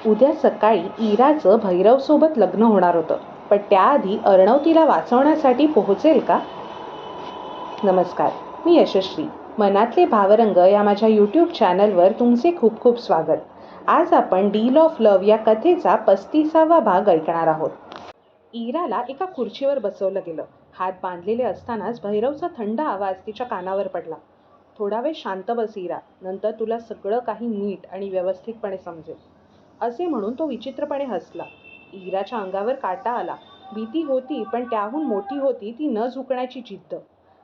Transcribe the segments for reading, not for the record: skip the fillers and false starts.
उद्या सकाळी इराचं भैरवसोबत लग्न होणार होतं, पण त्याआधी अर्णव तिला वाचवण्यासाठी पोहोचेल का? नमस्कार, मी यशस्वी. मनातले भावरंग या माझ्या यूट्यूब चॅनलवर तुमचे खूप खूप स्वागत. आज आपण डील ऑफ लव्ह या कथेचा 35वा भाग ऐकणार आहोत. इराला एका खुर्चीवर बसवलं गेलं. हात बांधलेले असतानाच भैरवचा थंड आवाज तिच्या कानावर पडला. थोडा वेळ शांत बस इरा, नंतर तुला सगळं काही नीट आणि व्यवस्थितपणे समजेल, असे म्हणून तो विचित्रपणे हसला. इराच्या अंगावर काटा आला. भीती होती, पण त्याहून मोठी होती ती न झुकण्याची जिद्द.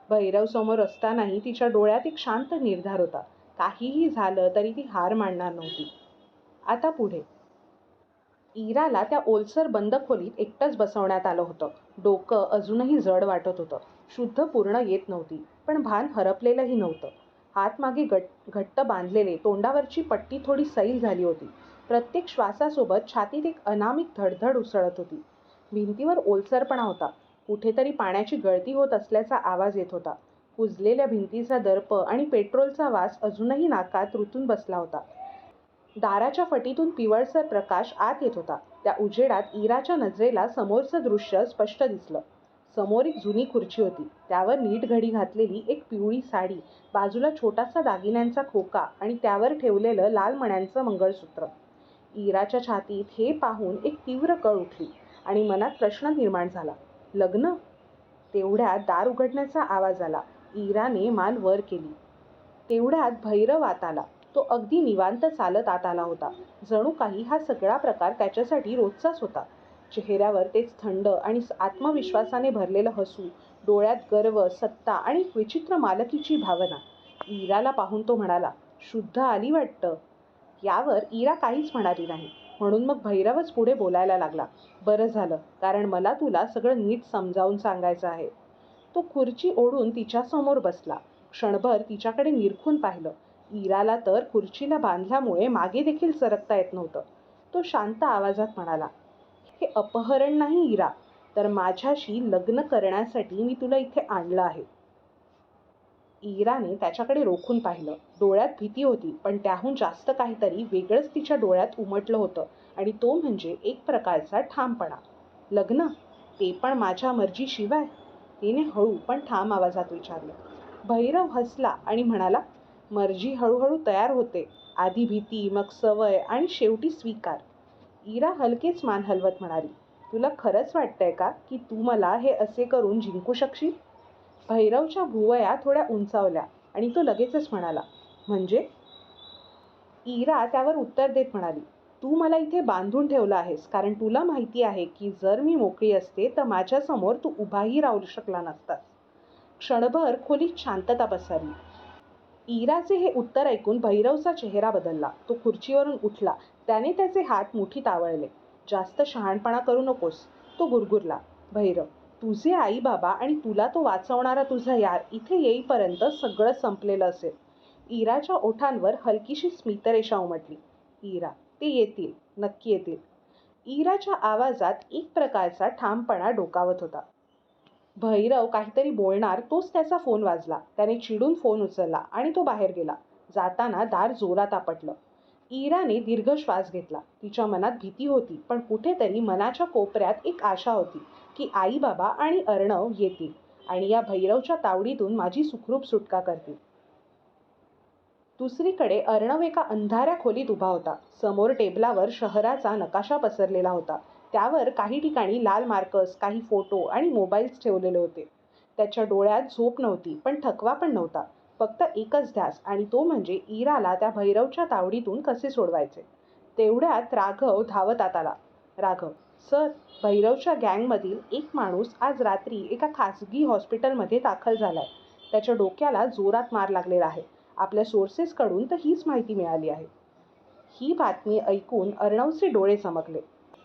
भैरव समोर असतानाही तिच्या डोळ्यात एक शांत निर्धार होता. काहीही झालं तरी ती हार मानणार नव्हती. आता पुढे. इराला त्या ओलसर बंद खोलीत एकटंच बसवण्यात आलं होतं. डोकं अजूनही जड वाटत होतं. शुद्ध पूर्ण येत नव्हती, पण भान हरपलेलंही नव्हतं. हात मागे घट्ट बांधलेले, तोंडावरची पट्टी थोडी सैल झाली होती. प्रत्येक श्वासासोबत छातीत एक अनामिक धडधड उसळत होती. भिंतीवर ओलसरपणा होता. कुठेतरी पाण्याची गळती होत असल्याचा आवाज येत होता. कुजलेल्या भिंतीचा दर्प आणि पेट्रोलचा वास अजूनही नाकात रुतून बसला होता. दाराच्या फटीतून पिवळसर प्रकाश आत येत होता. त्या उजेडात इराच्या नजरेला समोरचं दृश्य स्पष्ट दिसलं. समोर एक जुनी खुर्ची होती. त्यावर नीट घडी घातलेली एक पिवळी साडी, बाजूला छोटासा दागिन्यांचा खोका आणि त्यावर ठेवलेलं लाल मण्यांचं मंगळसूत्र. इराच्या छातीत हे पाहून एक तीव्र कळ उठली आणि मनात प्रश्न निर्माण झाला. लग्न? तेवढ्यात दार उघडण्याचा आवाज आला. इराने मान वर केली. तेवढ्यात भैरव आत आला. तो अगदी निवांत चालत आत आला होता. जणू काही हा सगळा प्रकार त्याच्यासाठी रोजचाच होता. चेहऱ्यावर तेच थंड आणि आत्मविश्वासाने भरलेलं हसू, डोळ्यात गर्व, सत्ता आणि एक विचित्र मालकीची भावना. इराला पाहून तो म्हणाला, शुद्ध आली वाटतं. यावर इरा काहीच म्हणाली नाही. म्हणून मग भैरवच पुढे बोलायला लागला. बरं झालं, कारण मला तुला सगळं नीट समजावून सांगायचं आहे. तो खुर्ची ओढून तिच्यासमोर बसला. क्षणभर तिच्याकडे निरखून पाहिलं. इराला तर खुर्चीला बांधल्यामुळे मागे देखील सरकता येत नव्हतं. तो शांत आवाजात म्हणाला, हे अपहरण नाही इरा, तर माझ्याशी लग्न करण्यासाठी मी तुला इथे आणलं आहे. इराने त्याच्याकडे रोखून पाहिलं. डोळ्यात भीती होती, पण त्याहून जास्त काहीतरी वेगळंच तिच्या डोळ्यात उमटलं होतं, आणि तो म्हणजे एक प्रकारचा ठामपणा. लग्न? ते पण माझ्या मर्जीशिवाय? तिने हळू पण ठाम आवाजात विचारलं. भैरव हसला आणि म्हणाला, मर्जी हळूहळू तयार होते. आधी भीती, मग सवय आणि शेवटी स्वीकार. इरा हलकेच मान हलवत म्हणाली, तुला खरंच वाटतंय का की तू मला हे असे करून जिंकू शकशील? भैरवच्या भुवया थोड्या उंचावल्या आणि तो लगेचच म्हणाला, म्हणजे? इरा त्यावर उत्तर देत म्हणाली, तू मला इथे बांधून ठेवलं आहेस कारण तुला माहिती आहे की जर मी मोकळी असते तर माझ्यासमोर तू उभाही राहू शकला नसतास. क्षणभर खोलीत शांतता पसरली. इराचे हे उत्तर ऐकून भैरवचा चेहरा बदलला. तो खुर्चीवरून उठला. त्याने त्याचे हात मुठीत आवळले. जास्त शहाणपणा करू नकोस, तो गुरगुरला. भैरव, तुझे आई बाबा आणि तुला तो वाचवणारा तुझा यार इथे येईपर्यंत सगळं संपलेलं असेल. इराच्या ओठांवर हलकीशी स्मितरेषा उमटली. इरा, ते येतील, नक्की येतील. इराच्या आवाजात एक प्रकारचा ठामपणा डोकावत होता. भैरव काहीतरी बोलणार तोच त्याचा फोन वाजला. त्याने चिडून फोन उचलला आणि तो बाहेर गेला. जाताना दार जोरात आपटलं. इराने दीर्घ श्वास घेतला. तिच्या मनात भीती होती, पण कुठेतरी मनाच्या कोपऱ्यात एक आशा होती की आई बाबा आणि अर्णव येतील आणि या भैरवच्या तावडीतून माझी सुखरूप सुटका करतील. दुसरीकडे अर्णव एका अंधाऱ्या खोलीत उभा होता. समोर टेबलावर शहराचा नकाशा पसरलेला होता. त्यावर काही ठिकाणी लाल मार्कर्स, काही फोटो आणि मोबाईल्स ठेवलेले होते. त्याच्या डोळ्यात झोप नव्हती, पण थकवा पण नव्हता. फक्त एकच ध्यास, आणि तो म्हणजे इराला त्या भैरवच्या तावडीतून कसे सोडवायचे. तेवढ्यात राघव धावत आत आला. राघव, सर, भैरवच्या गँगमधील एक माणूस आज रात्री एका खासगी हॉस्पिटलमध्ये दाखल झालाय. त्याच्या डोक्याला जोरात मार लागलेला आहे. आपल्या सोर्सेसकडून तर हीच माहिती मिळाली आहे. ही बातमी ऐकून अर्णवचे डोळे चमकले.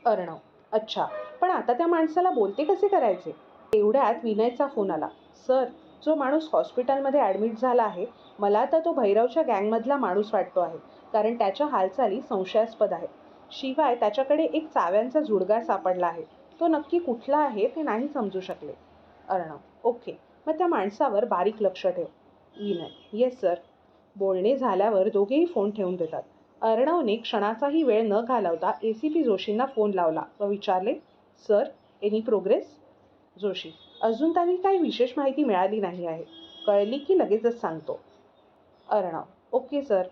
अर्णव, अच्छा, पण आता त्या माणसाला बोलते कसे करायचे? तेवढ्यात विनयचा फोन आला. सर, जो माणूस हॉस्पिटलमध्ये ॲडमिट झाला आहे, मला तर तो भैरवच्या गँगमधला माणूस वाटतो आहे, कारण त्याच्या हालचाली संशयास्पद आहेत. शिवाय त्याच्याकडे एक चाव्यांचा जुडगा सापडला आहे. तो नक्की कुठला आहे ते नाही समजू शकले. अर्णव, ओके, मग त्या माणसावर बारीक लक्ष ठेव. Vinay, yes sir. बोलणे झाल्यावर दोघेही फोन ठेवून देतात. अर्णवने क्षणाचाही वेळ न घालवता ACP जोशींना फोन लावला व विचारले, सर, एनी प्रोग्रेस? जोशी, अजून तरी काही विशेष माहिती मिळाली नाही आहे. कळली की लगेचच सांगतो. Arnav, okay sir.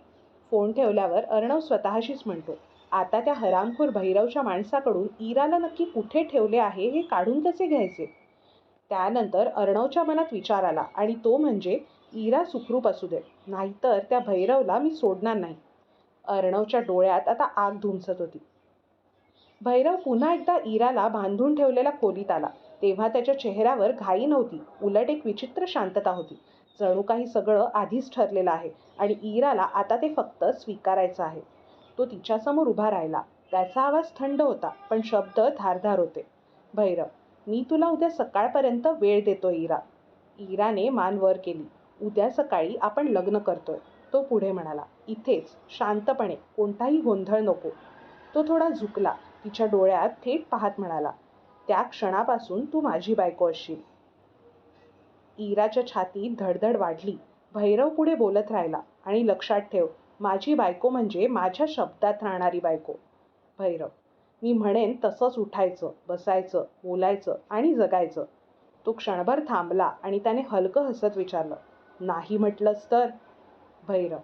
फोन ठेवल्यावर अर्णव स्वतःशीच म्हणतो, आता त्या हरामखोर भैरवच्या माणसाकडून इराला नक्की कुठे ठेवले आहे हे काढून कसे घ्यायचे? त्यानंतर अर्णवच्या मनात विचार आला आणि तो म्हणजे इरा सुखरूप असू दे, नाहीतर त्या भैरवला मी सोडणार नाही. अर्णवच्या डोळ्यात आता आग धुमसत होती. भैरव पुन्हा एकदा इराला बांधून ठेवलेल्या खोलीत आला. तेव्हा त्याच्या चेहऱ्यावर घाई नव्हती, उलट एक विचित्र शांतता होती. जणू काही सगळं आधीच ठरलेलं आहे आणि इराला आता ते फक्त स्वीकारायचं आहे. तो तिच्यासमोर उभा राहिला. त्याचा आवाज थंड होता, पण शब्द धारदार होते. भैरव, मी तुला उद्या सकाळपर्यंत वेळ देतो इरा. इराने मान वर केली. उद्या सकाळी आपण लग्न करतोय, तो पुढे म्हणाला. इथेच, शांतपणे, कोणताही गोंधळ नको. तो थोडा झुकला. तिच्या डोळ्यात थेट पाहत म्हणाला, त्या क्षणापासून तू माझी बायको असशील. इराच्या छातीत धडधड वाढली. भैरव पुढे बोलत राहिला, आणि लक्षात ठेव, माझी बायको म्हणजे माझ्या शब्दात राहणारी बायको. भैरव, मी म्हणेन तसंच उठायचं, बसायचं, बोलायचं आणि जगायचं. तो क्षणभर थांबला आणि त्याने हलकं हसत विचारलं, नाही म्हटलंस तर? भैरव,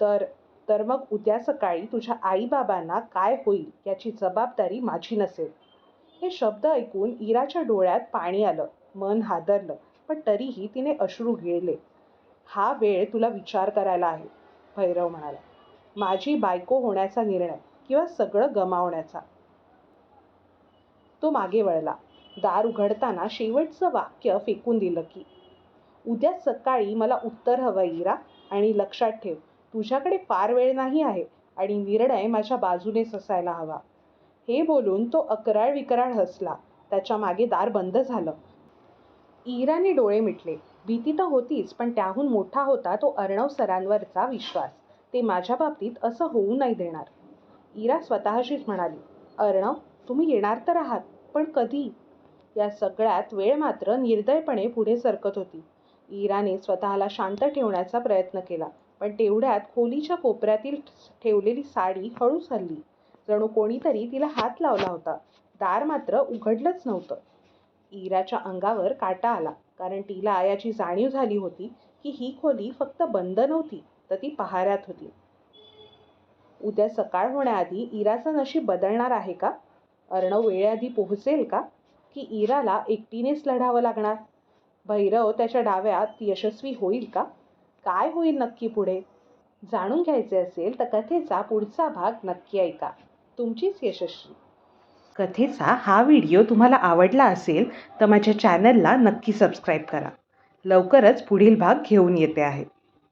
तर तर मग उद्या सकाळी तुझ्या आईबाबांना काय होईल याची जबाबदारी माझी नसेल. हे शब्द ऐकून इराच्या डोळ्यात पाणी आलं. मन हादरलं, पण तरीही तिने अश्रू गिळले. हा वेळ तुला विचार करायला आहे, भैरव म्हणाला. माझी बायको होण्याचा निर्णय किंवा सगळं गमावण्याचा. तो मागे वळला. दार उघडताना शेवटचं वाक्य फेकून दिलं की, उद्या सकाळी मला उत्तर हवं इरा, आणि लक्षात ठेव, तुझ्याकडे फार वेळ नाही आहे आणि निर्णय माझ्या बाजूनेच असायला हवा. हे बोलून तो अकराळ विकराळ हसला. त्याच्या मागे दार बंद झालं. इराने डोळे मिटले. भीती तर होतीच, पण त्याहून मोठा होता तो अर्णव सरांवरचा विश्वास. ते माझ्या बाबतीत असं होऊ नाही देणार. इरा स्वतःशीच म्हणाली, अर्णव, तुम्ही येणार तर आहात, पण कधी? या सगळ्यात वेळ मात्र निर्दयपणे पुढे सरकत होती. इराने स्वतःला शांत ठेवण्याचा प्रयत्न केला, पण तेवढ्यात खोलीच्या कोपऱ्यातील ठेवलेली साडी हळूच हलली. जणू कोणीतरी तिला हात लावला होता. दार मात्र उघडलंच नव्हतं. इराच्या अंगावर काटा आला, कारण तिला याची जाणीव झाली होती की ही खोली फक्त बंद नव्हती, तर ती पहाऱ्यात होती. उद्या सकाळ होण्याआधी इराचं नशीब बदलणार आहे का? अर्णव वेळेआधी पोहोचेल का? की इराला एकटीनेच लढावं लागणार? भैरव त्याच्या डाव्यात यशस्वी होईल का? काय होईल नक्की पुढे? जाणून घ्यायचे असेल तर कथेचा पुढचा भाग नक्की ऐका. तुमचीच यशस्वी. कथेचा हा व्हिडिओ तुम्हाला आवडला असेल तर माझ्या चॅनलला नक्की सबस्क्राईब करा. लवकरच पुढील भाग घेऊन येते आहे.